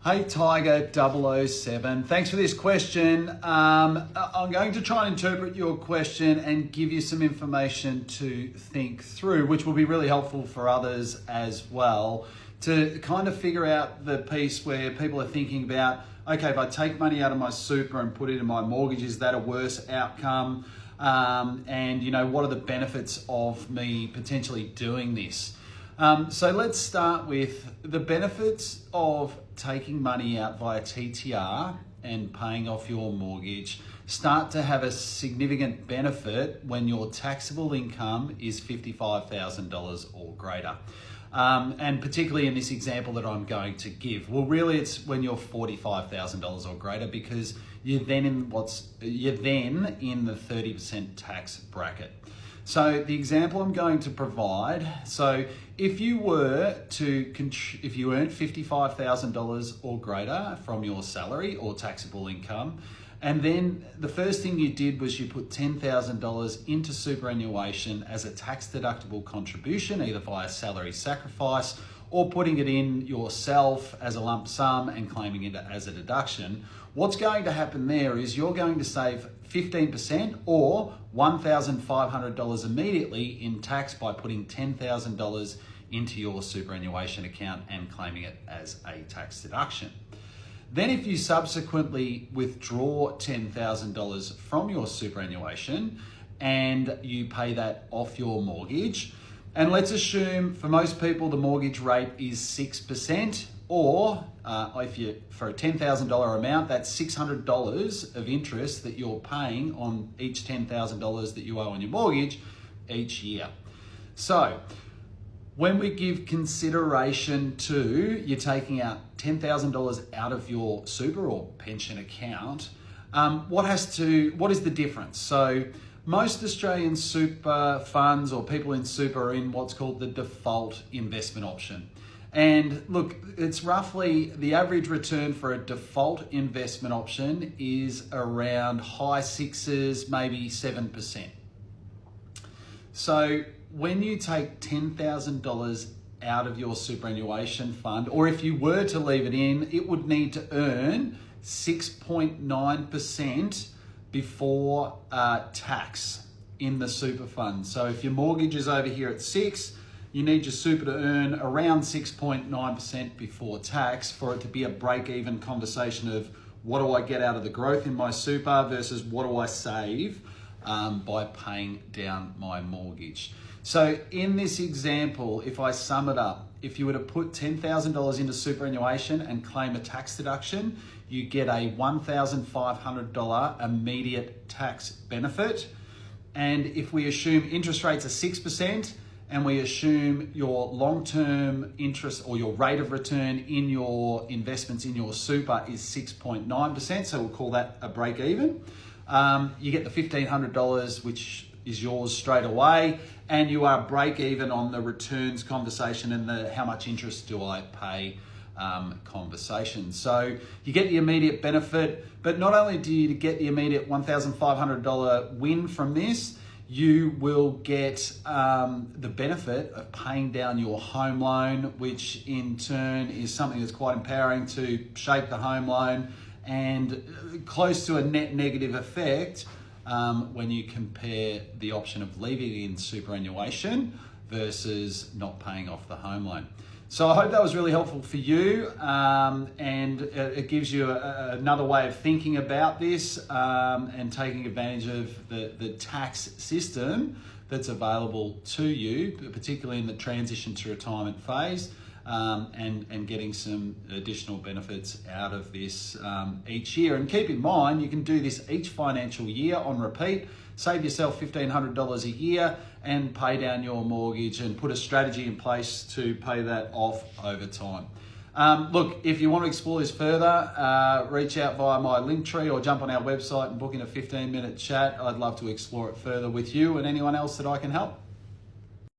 Hey Tiger007, thanks for this question. I'm going to try and interpret your question and give you some information to think through, which will be really helpful for others as well, to kind of figure out the piece where people are thinking about, okay, if I take money out of my super and put it in my mortgage, is that a worse outcome? And what are the benefits of me potentially doing this? So let's start with the benefits of taking money out via TTR and paying off your mortgage start to have a significant benefit when your taxable income is $55,000 or greater. And particularly in this example that I'm going to give. Well, really it's when you're $45,000 or greater, because you're then in the 30% tax bracket. So the example I'm going to provide, so if you earned $55,000 or greater from your salary or taxable income, and then the first thing you did was you put $10,000 into superannuation as a tax deductible contribution, either via salary sacrifice or putting it in yourself as a lump sum and claiming it as a deduction, what's going to happen there is you're going to save 15% or $1,500 immediately in tax by putting $10,000 into your superannuation account and claiming it as a tax deduction. Then if you subsequently withdraw $10,000 from your superannuation and you pay that off your mortgage, and let's assume for most people the mortgage rate is 6%, or for a $10,000 amount, that's $600 of interest that you're paying on each $10,000 that you owe on your mortgage each year. So when we give consideration to you taking out $10,000 out of your super or pension account, what is the difference? So most Australian super funds or people in super are in what's called the default investment option. And look, it's roughly the average return for a default investment option is around high sixes, maybe 7%. So when you take $10,000 out of your superannuation fund, or if you were to leave it in, it would need to earn 6.9% before tax in the super fund. So if your mortgage is over here at 6, you need your super to earn around 6.9% before tax for it to be a break-even conversation of what do I get out of the growth in my super versus what do I save by paying down my mortgage. So in this example, if I sum it up, if you were to put $10,000 into superannuation and claim a tax deduction, you get a $1,500 immediate tax benefit. And if we assume interest rates are 6%, and we assume your long-term interest or your rate of return in your investments in your super is 6.9%, so we'll call that a break even. You get the $1,500, which is yours straight away, and you are break even on the returns conversation and the how much interest do I pay conversation. So you get the immediate benefit, but not only do you get the immediate $1,500 win from this, you will get the benefit of paying down your home loan, which in turn is something that's quite empowering to shape the home loan and close to a net negative effect when you compare the option of leaving it in superannuation versus not paying off the home loan. So I hope that was really helpful for you, and it gives you another way of thinking about this and taking advantage of the tax system that's available to you, particularly in the transition to retirement phase, and getting some additional benefits out of this each year. And keep in mind, you can do this each financial year on repeat. Save yourself $1,500 a year and pay down your mortgage and put a strategy in place to pay that off over time. Look, if you want to explore this further, reach out via my Linktree or jump on our website and book in a 15-minute chat. I'd love to explore it further with you and anyone else that I can help.